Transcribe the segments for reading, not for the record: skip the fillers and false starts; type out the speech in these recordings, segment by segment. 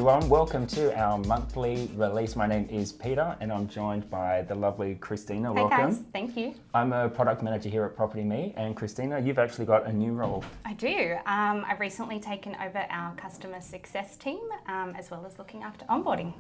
everyone, welcome to our monthly release. My name is Peter and I'm joined by the lovely Christina. Hey welcome. guys, thank you. I'm a product manager here at PropertyMe, and Christina, you've actually got a new role. I do. I've recently taken over our customer success team as well as looking after onboarding.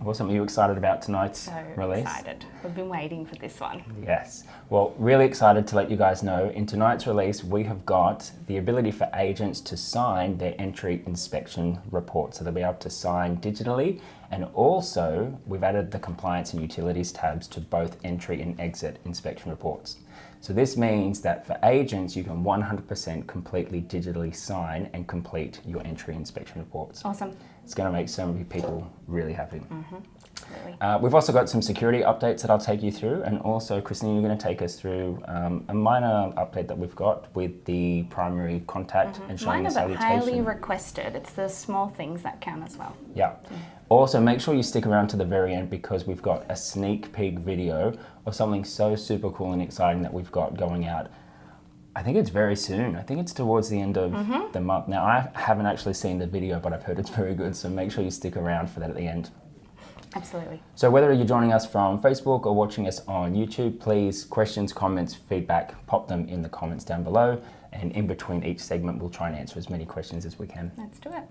Awesome. Are you excited about tonight's release? Excited. We've been waiting for this one. Yes. Well, really excited to let you guys know in tonight's release we have got the ability for agents to sign their entry inspection report. So they'll be able to sign digitally, and also we've added the compliance and utilities tabs to both entry and exit inspection reports. So this means that for agents you can 100% completely digitally sign and complete your entry inspection reports. Awesome. It's going to make so many people really happy. Really. We've also got some security updates that I'll take you through, and also Christine, you're going to take us through a minor update that we've got with the primary contact and showing Mine the are but salutation. highly requested. It's the small things that count as well. Yeah. Also, make sure you stick around to the very end because we've got a sneak peek video of something so super cool and exciting that we've got going out. I think it's very soon. I think it's towards the end of the month. Now, I haven't actually seen the video, but I've heard it's very good, so make sure you stick around for that at the end. Absolutely. So whether you're joining us from Facebook or watching us on YouTube, please, questions, comments, feedback, pop them in the comments down below, and in between each segment, we'll try and answer as many questions as we can. Let's do it.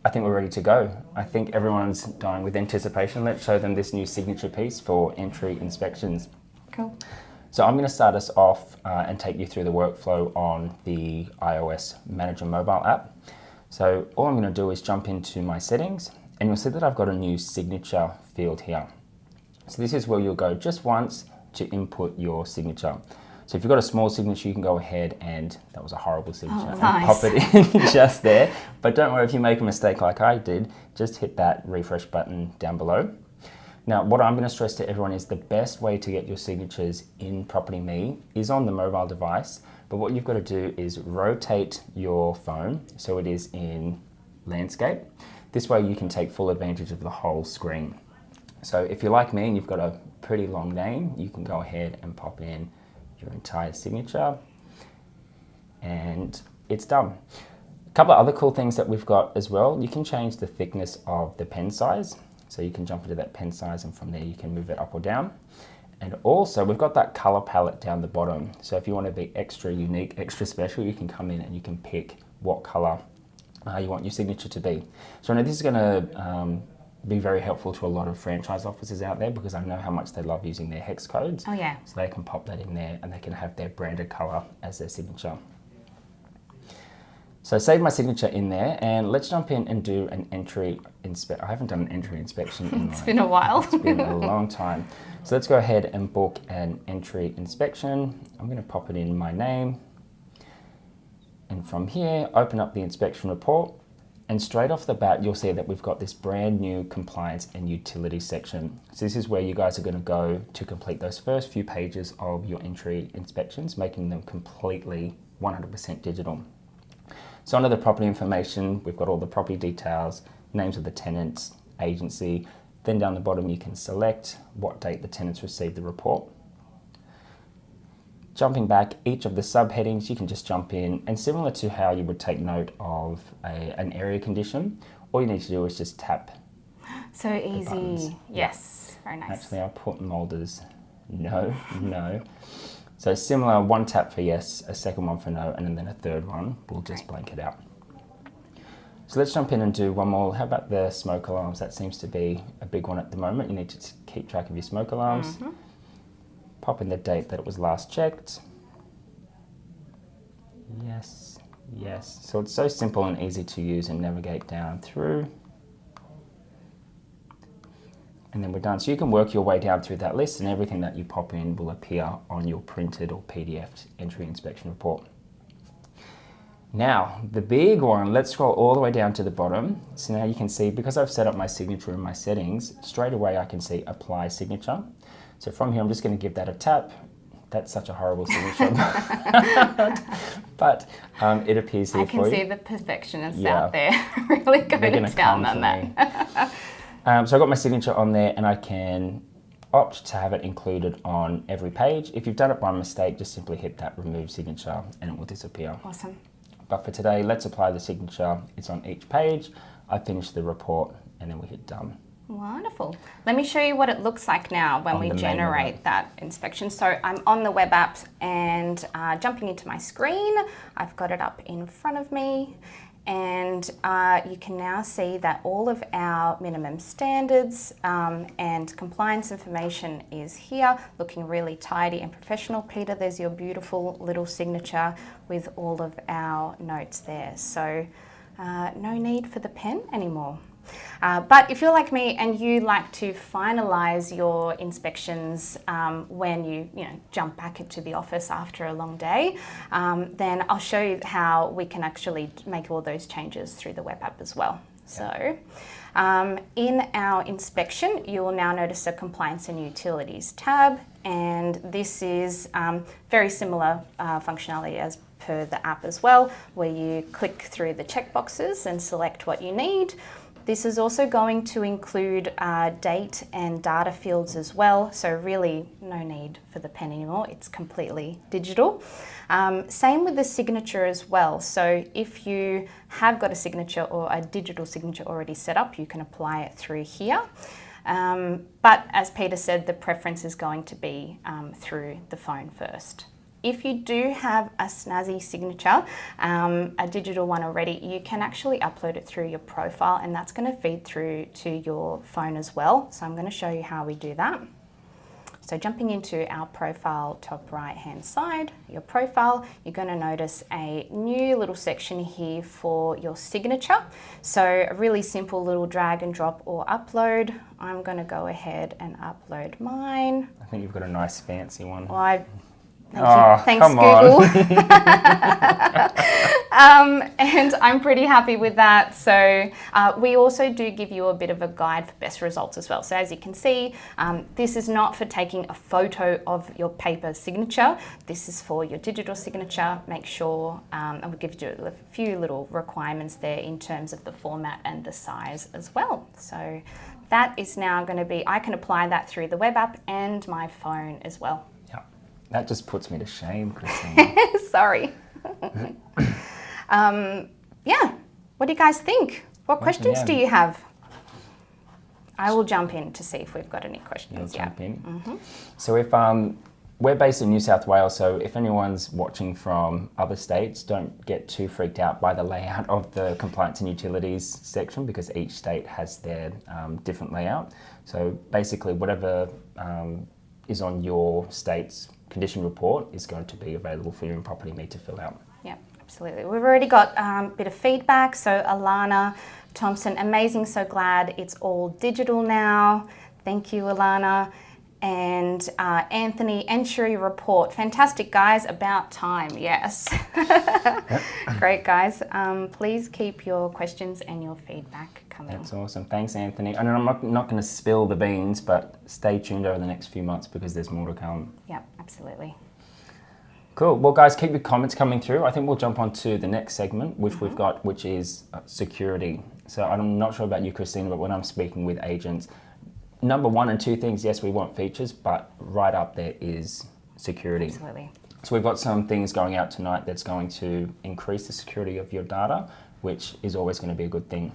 I think we're ready to go. I think everyone's dying with anticipation. Let's show them this new signature piece for entry inspections. Cool. So I'm going to start us off and take you through the workflow on the iOS Manager mobile app. So all I'm going to do is jump into my settings, and you'll see that I've got a new signature field here. So this is where you'll go just once to input your signature. So if you've got a small signature, you can go ahead and, that was a horrible signature, and pop it in just there. But don't worry, if you make a mistake like I did, just hit that refresh button down below. Now, what I'm going to stress to everyone is the best way to get your signatures in PropertyMe is on the mobile device, but what you've got to do is rotate your phone so it is in landscape. This way you can take full advantage of the whole screen. So if you're like me and you've got a pretty long name, you can go ahead and pop in your entire signature, and it's done. A couple of other cool things that we've got as well. You can change the thickness of the pen size. So you can jump into that pen size, and from there you can move it up or down. And also we've got that color palette down the bottom. So if you want to be extra unique, extra special, you can come in and you can pick what color you want your signature to be. So I know this is going to be very helpful to a lot of franchise offices out there, because I know how much they love using their hex codes. Oh yeah. So they can pop that in there and they can have their branded color as their signature. So save my signature in there, and let's jump in and do an entry inspection. I haven't done an entry inspection in It's been a while. It's been a long time. So let's go ahead and book an entry inspection. I'm going to pop it in my name. And from here, open up the inspection report. And straight off the bat, you'll see that we've got this brand new compliance and utility section. So this is where you guys are going to go to complete those first few pages of your entry inspections, making them completely 100% digital. So under the property information, we've got all the property details, names of the tenants, agency. Then down the bottom, you can select what date the tenants received the report. Jumping back, each of the subheadings, you can just jump in, and similar to how you would take note of an area condition, all you need to do is just tap. So easy. Yes, very nice. Actually, I'll put molders. No. So similar, one tap for yes, a second one for no, and then a third one, we'll just blank it out. So let's jump in and do one more. How about the smoke alarms? That seems to be a big one at the moment. You need to keep track of your smoke alarms. Pop in the date that it was last checked. Yes. So it's so simple and easy to use and navigate down through. And then we're done. So you can work your way down through that list, and everything that you pop in will appear on your printed or PDF entry inspection report. Now, the big one, let's scroll all the way down to the bottom. So now you can see, because I've set up my signature in my settings, straight away I can see apply signature. So from here, I'm just going to give that a tap. That's such a horrible signature. But it appears here for you. I can see the perfectionists out there really going down on that. So I've got my signature on there, and I can opt to have it included on every page. If you've done it by mistake, just simply hit that remove signature and it will disappear. Awesome. But for today, let's apply the signature. It's on each page. I finished the report and then we hit done. Wonderful. Let me show you what it looks like now when On we the main generate that inspection. So I'm on the web app and jumping into my screen. I've got it up in front of me, and you can now see that all of our minimum standards and compliance information is here, looking really tidy and professional. Peter, there's your beautiful little signature with all of our notes there. So no need for the pen anymore. But if you're like me and you like to finalise your inspections when you jump back into the office after a long day, then I'll show you how we can actually make all those changes through the web app as well. So in our inspection, you will now notice a Compliance and Utilities tab, and this is very similar functionality as per the app as well, where you click through the checkboxes and select what you need. This is also going to include date and data fields as well, so really no need for the pen anymore, it's completely digital. Same with the signature as well, so if you have got a signature or a digital signature already set up, you can apply it through here. But as Peter said, the preference is going to be through the phone first. If you do have a snazzy signature, a digital one already, you can actually upload it through your profile, and that's going to feed through to your phone as well. So I'm going to show you how we do that. So jumping into our profile, top right hand side, your profile, you're going to notice a new little section here for your signature. So a really simple little drag and drop or upload. I'm going to go ahead and upload mine. I think you've got a nice fancy one. Well, Thanks, come Google. And I'm pretty happy with that. So we also do give you a bit of a guide for best results as well. So as you can see, this is not for taking a photo of your paper signature. This is for your digital signature. Make sure, and we'll give you a few little requirements there in terms of the format and the size as well. So that is now going to be, I can apply that through the web app and my phone as well. That just puts me to shame, Christine. Sorry. Yeah, what do you guys think? What questions do you have? I will jump in to see if we've got any questions. You'll jump in. Mm-hmm. So if we're based in New South Wales, so if anyone's watching from other states, don't get too freaked out by the layout of the Compliance and Utilities section, because each state has their different layout. So basically whatever is on your state's condition report is going to be available for you in PropertyMe to fill out. Yeah, absolutely. We've already got a bit of feedback. So Alana Thompson, amazing, so glad it's all digital now. Thank you, Alana. And Anthony, entry report. Fantastic, guys, about time, yes. Great, guys. Please keep your questions and your feedback coming. That's awesome. Thanks, Anthony. And I'm not going to spill the beans, but stay tuned over the next few months because there's more to come. Yep, absolutely. Cool. Well, guys, keep your comments coming through. I think we'll jump on to the next segment, which we've got, which is security. So I'm not sure about you, Christina, but when I'm speaking with agents, number one and two things, yes, we want features, but right up there is security. Absolutely. So we've got some things going out tonight that's going to increase the security of your data, which is always going to be a good thing.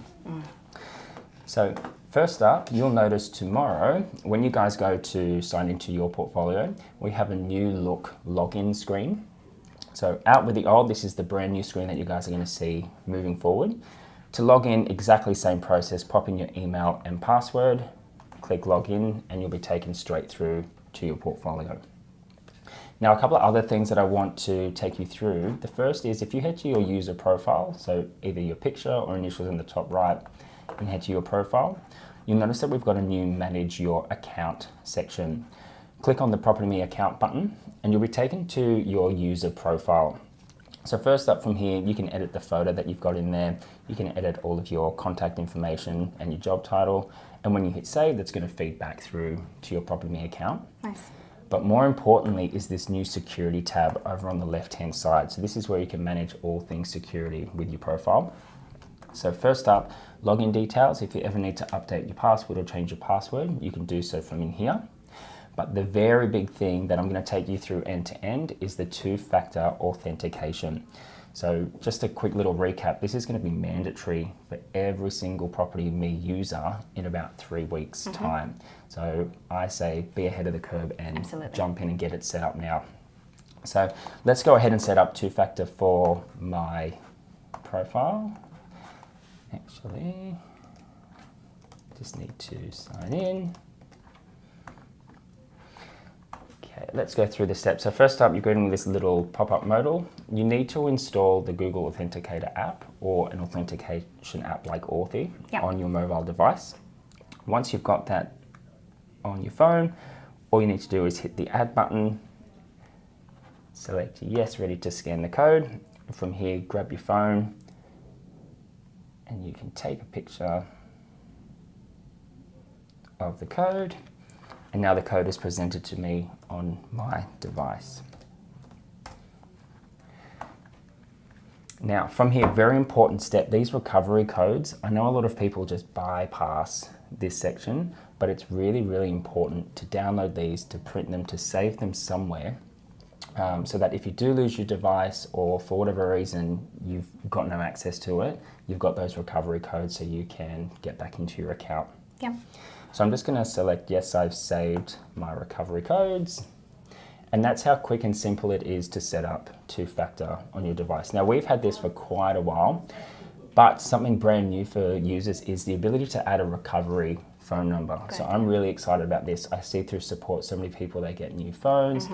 So first up, you'll notice tomorrow, when you guys go to sign into your portfolio, we have a new look login screen. So out with the old, this is the brand new screen that you guys are going to see moving forward. To log in, exactly same process, pop in your email and password, click login, and you'll be taken straight through to your portfolio. Now, a couple of other things that I want to take you through. The first is if you head to your user profile, so either your picture or initials in the top right, and head to your profile, you'll notice that we've got a new Manage Your Account section. Click on the PropertyMe Account button, and you'll be taken to your user profile. So first up from here, you can edit the photo that you've got in there. You can edit all of your contact information and your job title. And when you hit save, that's going to feed back through to your PropertyMe account. Nice. But more importantly is this new security tab over on the left-hand side. So this is where you can manage all things security with your profile. So first up, login details. If you ever need to update your password or change your password, you can do so from in here. But the very big thing that I'm going to take you through end to end is the two-factor authentication. So just a quick little recap, this is going to be mandatory for every single PropertyMe user in about 3 weeks' time. So I say be ahead of the curve and jump in and get it set up now. So let's go ahead and set up two-factor for my profile. Actually, just need to sign in. Okay, let's go through the steps. So first up, you're getting this little pop-up modal. You need to install the Google Authenticator app or an authentication app like Authy on your mobile device. Once you've got that on your phone, all you need to do is hit the add button, select yes, ready to scan the code. From here, grab your phone and you can take a picture of the code. And now the code is presented to me on my device. Now from here, very important step, these recovery codes, I know a lot of people just bypass this section, but it's really, really important to download these, to print them, to save them somewhere, so that if you do lose your device or for whatever reason you've got no access to it, you've got those recovery codes so you can get back into your account. Yeah. So I'm just going to select yes, I've saved my recovery codes. And that's how quick and simple it is to set up two-factor on your device. Now we've had this for quite a while, but something brand new for users is the ability to add a recovery phone number. Great. So I'm really excited about this. I see through support so many people, they get new phones,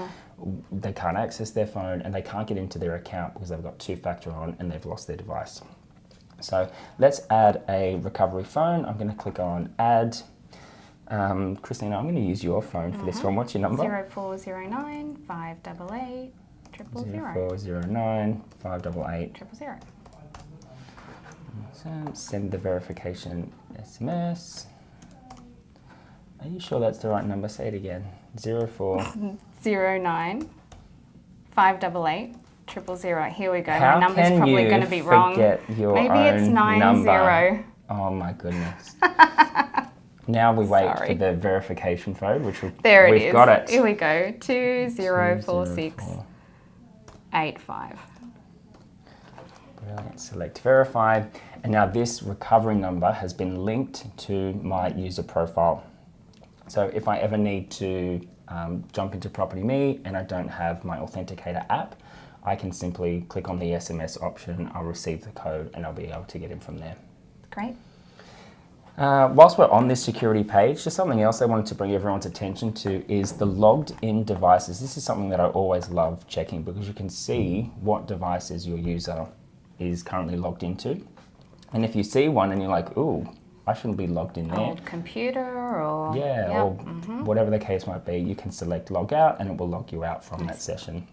they can't access their phone and they can't get into their account because they've got two-factor on and they've lost their device. So let's add a recovery phone. I'm going to click on add. Christina, I'm going to use your phone for this one. What's your number? 0409 588 000. 0409 588 000. So send the verification SMS. Are you sure that's the right number? Say it again. 0409 588 000. Here we go. How my number's probably going to be wrong. Your Maybe it's 90. Number. Oh my goodness. Now we wait for the verification code, which we've got it. Here we go. 204685. Brilliant. Select verify. And now this recovery number has been linked to my user profile. So if I ever need to jump into PropertyMe and I don't have my Authenticator app, I can simply click on the SMS option, I'll receive the code and I'll be able to get in from there. Great. Whilst we're on this security page, just something else I wanted to bring everyone's attention to is the logged in devices. This is something that I always love checking because you can see what devices your user is currently logged into. And if you see one and you're like, ooh, I shouldn't be logged in there. Old computer or... Yeah, or whatever the case might be, you can select log out and it will log you out from that session.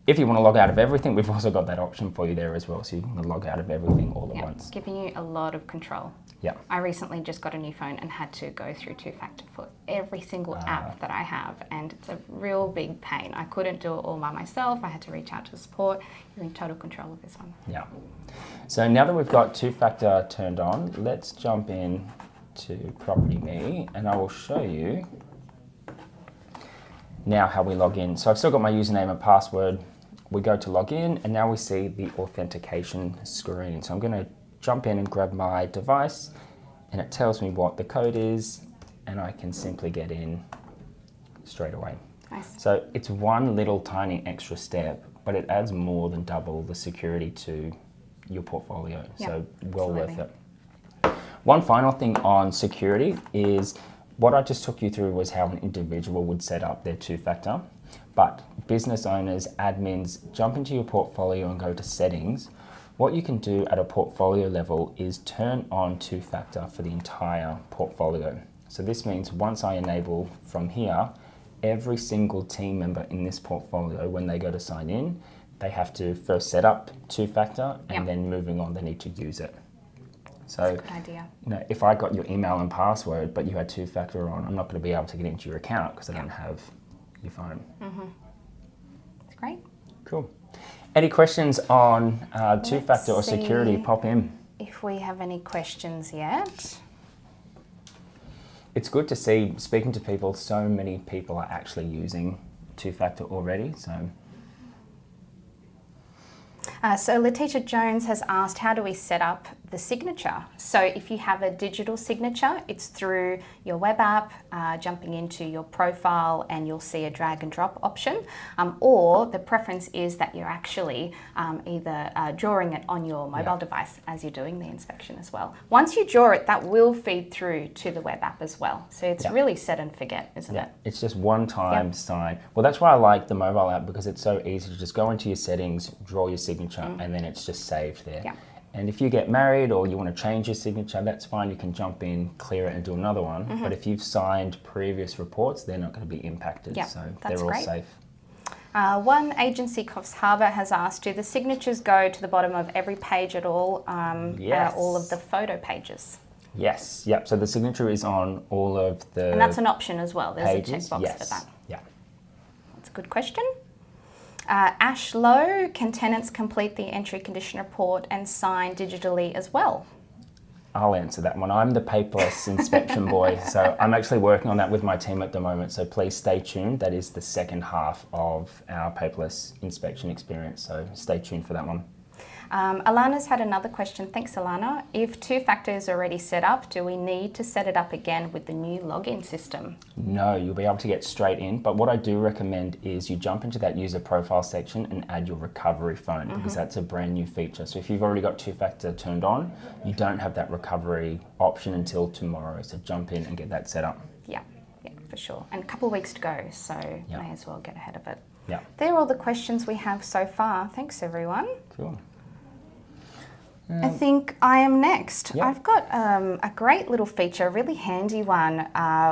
If you want to log out of everything, we've also got that option for you there as well. So you can log out of everything all at once. Giving you a lot of control. Yeah. I recently just got a new phone and had to go through two-factor for every single app that I have. And it's a real big pain. I couldn't do it all by myself. I had to reach out to support. You're in total control of this one. Yeah. So now that we've got two-factor turned on, let's jump in to PropertyMe and I will show you now how we log in. So I've still got my username and password. We go to log in and now we see the authentication screen. So I'm going to jump in and grab my device and it tells me what the code is and I can simply get in straight away. Nice. So it's one little tiny extra step, but it adds more than double the security to your portfolio. So well worth it. One final thing on security is what I just took you through was how an individual would set up their two-factor, but business owners, admins, jump into your portfolio and go to settings. What you can do at a portfolio level is turn on two-factor for the entire portfolio. So this means once I enable from here, every single team member in this portfolio, when they go to sign in, they have to first set up two-factor and then moving on, they need to use it. So, that's a good idea. You know, if I got your email and password, but you had two-factor on, I'm not going to be able to get into your account because I don't have your phone. That's great. Cool. Any questions on two-factor or security? Pop in. If we have any questions yet. It's good to see, speaking to people, so many people are actually using two-factor already. So So Letitia Jones has asked, how do we set up the signature? So if you have a digital signature, it's through your web app, jumping into your profile, and you'll see a drag and drop option. Or the preference is that you're actually either drawing it on your mobile device as you're doing the inspection as well. Once you draw it, that will feed through to the web app as well. So it's really set and forget, isn't it? It's just one time sign. Well, that's why I like the mobile app, because it's so easy to just go into your settings, draw your signature, and then it's just saved there. Yeah. And if you get married or you want to change your signature, that's fine. You can jump in, clear it, and do another one. But if you've signed previous reports, they're not going to be impacted. Yeah, so that's they're all great. safe. One agency, Coffs Harbour, has asked, do the signatures go to the bottom of every page at all? All of the photo pages? Yes. Yep. So the signature is on all of the And that's an option as well. There's pages. a checkbox Yes. for that. Yeah. That's a good question. Ash Lowe, can tenants complete the entry condition report and sign digitally as well? I'll answer that one. I'm the paperless inspection boy, so I'm actually working on that with my team at the moment, so please stay tuned. That is the second half of our paperless inspection experience, so stay tuned for that one. Alana's had another question. Thanks, Alana. If two-factor is already set up, do we need to set it up again with the new login system? No, you'll be able to get straight in, but what I do recommend is you jump into that user profile section and add your recovery phone, because that's a brand new feature. So if you've already got two-factor turned on, you don't have that recovery option until tomorrow. So jump in and get that set up. Yeah, for sure. And a couple of weeks to go, so may as well get ahead of it. Yeah. They're all the questions we have so far. Thanks, everyone. Cool. I think I am next. Yep. I've got a great little feature, a really handy one,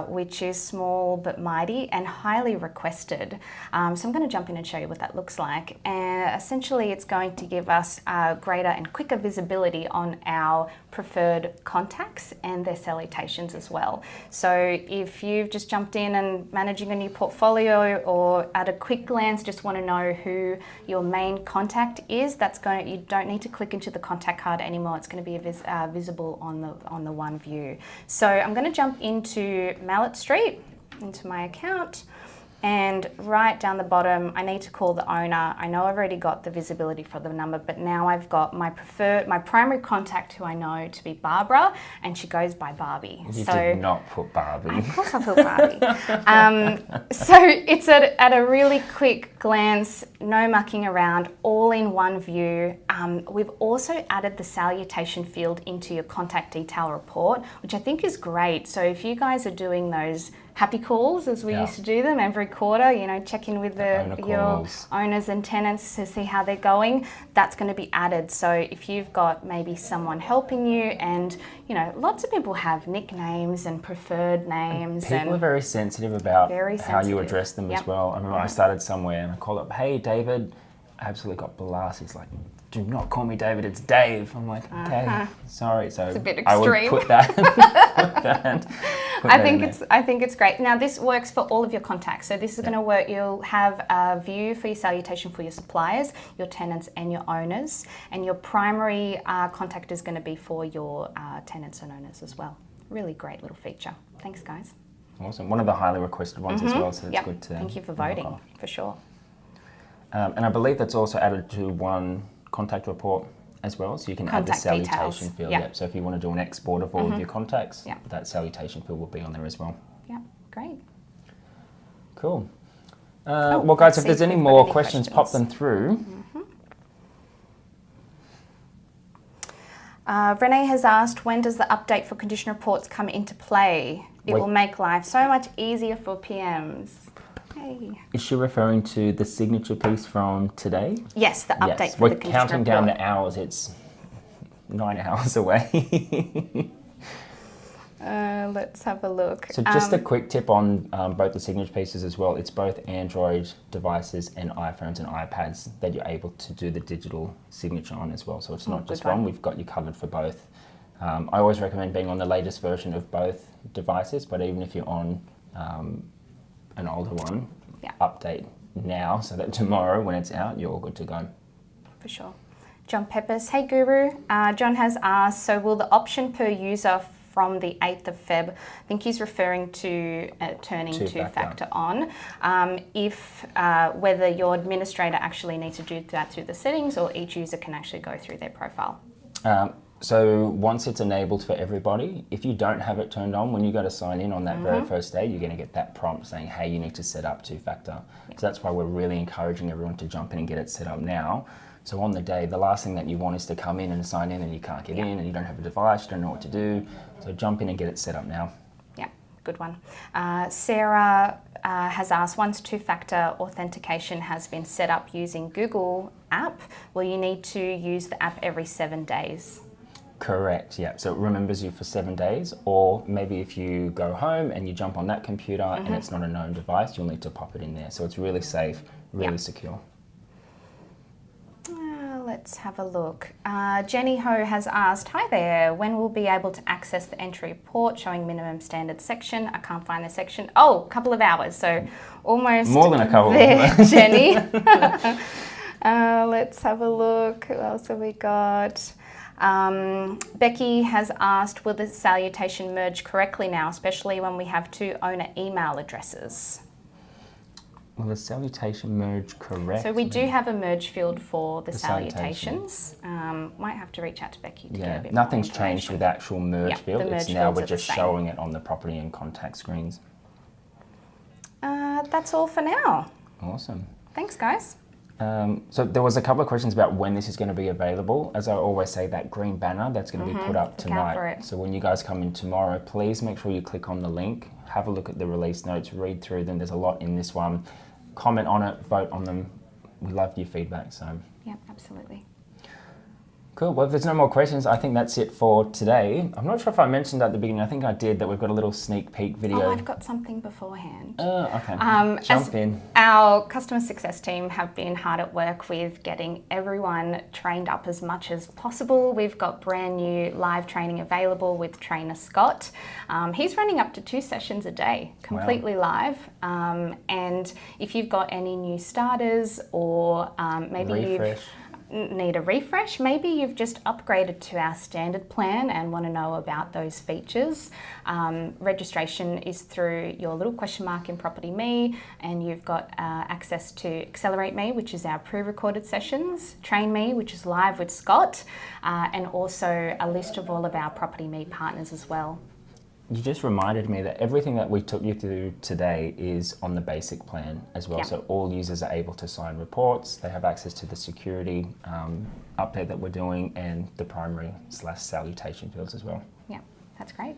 which is small but mighty and highly requested. So I'm going to jump in and show you what that looks like. And essentially it's going to give us greater and quicker visibility on our preferred contacts and their salutations as well. So if you've just jumped in and managing a new portfolio, or at a quick glance just want to know who your main contact is, you don't need to click into the contact card anymore. It's going to be visible on the one view. So I'm going to jump into Mallet Street, into my account, and right down the bottom I need to call the owner. I know I've already got the visibility for the number, but now I've got my primary contact, who I know to be Barbara, and she goes by Barbie. You did not put Barbie. Of course I put Barbie. So it's at a really quick glance, no mucking around, all in one view. We've also added the salutation field into your contact detail report, which I think is great. So if you guys are doing those happy calls, as we used to do them every quarter, check in with your owners and tenants to see how they're going, that's going to be added. So if you've got maybe someone helping you, and lots of people have nicknames and preferred names, People are very sensitive about how you address them as well. I remember I started somewhere and I called up, hey David, I absolutely got blasted. He's like, do not call me David, it's Dave. I'm like, okay, sorry. So it's a bit extreme. I would put that. I think it's great. Now this works for all of your contacts. So this is going to work. You'll have a view for your salutation for your suppliers, your tenants, and your owners. And your primary contact is going to be for your tenants and owners as well. Really great little feature. Thanks, guys. Awesome. One of the highly requested ones as well. So it's good to. Thank you for voting, for sure. And I believe that's also added to one contact report as well, so you can add the salutation field. Yep. So if you want to do an export of all of your contacts, that salutation field will be on there as well. Yeah, great. Cool. Well, guys, if there's any more questions, pop them through. Renee has asked, when does the update for condition reports come into play? It will make life so much easier for PMs. Hey. Is she referring to the signature piece from today? Yes, the update for the condition report. We're counting down the hours. It's 9 hours away. Let's have a look. So just a quick tip on both the signature pieces as well. It's both Android devices and iPhones and iPads that you're able to do the digital signature on as well. So it's not just one. We've got you covered for both. I always recommend being on the latest version of both devices, but even if you're on an older one, update now so that tomorrow when it's out, you're all good to go. For sure. John Peppers, hey Guru. John has asked, so will the option per user from the 8th of Feb. I think he's referring to turning two-factor on. If whether your administrator actually needs to do that through the settings, or each user can actually go through their profile. So once it's enabled for everybody, if you don't have it turned on, when you go to sign in on that very first day, you're going to get that prompt saying, hey, you need to set up two-factor. So that's why we're really encouraging everyone to jump in and get it set up now. So on the day, the last thing that you want is to come in and sign in and you can't get in and you don't have a device, you don't know what to do. So jump in and get it set up now. Yeah, good one. Sarah has asked, once two-factor authentication has been set up using Google app, will you need to use the app every 7 days? Correct, yeah. So it remembers you for 7 days, or maybe if you go home and you jump on that computer and it's not a known device, you'll need to pop it in there. So it's really safe, really secure. Let's have a look. Jenny Ho has asked, hi there, when will be able to access the entry report showing minimum standard section? I can't find the section. Oh, a couple of hours, so almost more than a couple there, Jenny. Let's have a look. Who else have we got? Becky has asked, will the salutation merge correctly now, especially when we have two owner email addresses? Will the salutation merge correctly? So we do have a merge field for the salutations. Might have to reach out to Becky to get a bit nothing's more changed with the actual merge field. The merge it's now we're fields are just the same. showing it on the property and contact screens. That's all for now. Awesome. Thanks, guys. So there was a couple of questions about when this is going to be available. As I always say, that green banner that's going to be put up tonight. So when you guys come in tomorrow, please make sure you click on the link, have a look at the release notes, read through them. There's a lot in this one. Comment on it, vote on them. We love your feedback. So yeah, absolutely. Cool. Well, if there's no more questions, I think that's it for today. I'm not sure if I mentioned at the beginning. I think I did, that we've got a little sneak peek video. Oh, I've got something beforehand. Okay. Jump in. Our customer success team have been hard at work with getting everyone trained up as much as possible. We've got brand new live training available with trainer Scott. He's running up to 2 sessions a day, completely live. And if you've got any new starters, or maybe you've need a refresh, maybe you've just upgraded to our standard plan and want to know about those features. Registration is through your little question mark in PropertyMe, and you've got access to Accelerate Me, which is our pre-recorded sessions, Train Me, which is live with Scott, and also a list of all of our PropertyMe partners as well. You just reminded me that everything that we took you through today is on the basic plan as well. So all users are able to sign reports. They have access to the security update that we're doing, and the primary/salutation fields as well. Yeah, that's great.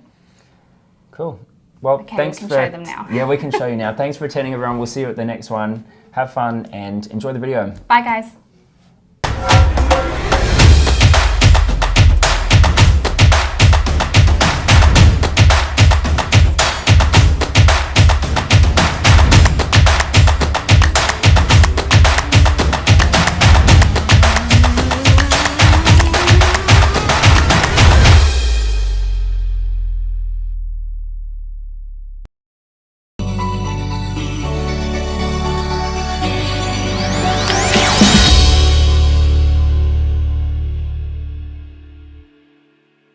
Cool. Well, thanks. We can show them now. Yeah, we can show you now. Thanks for attending, everyone. We'll see you at the next one. Have fun and enjoy the video. Bye, guys.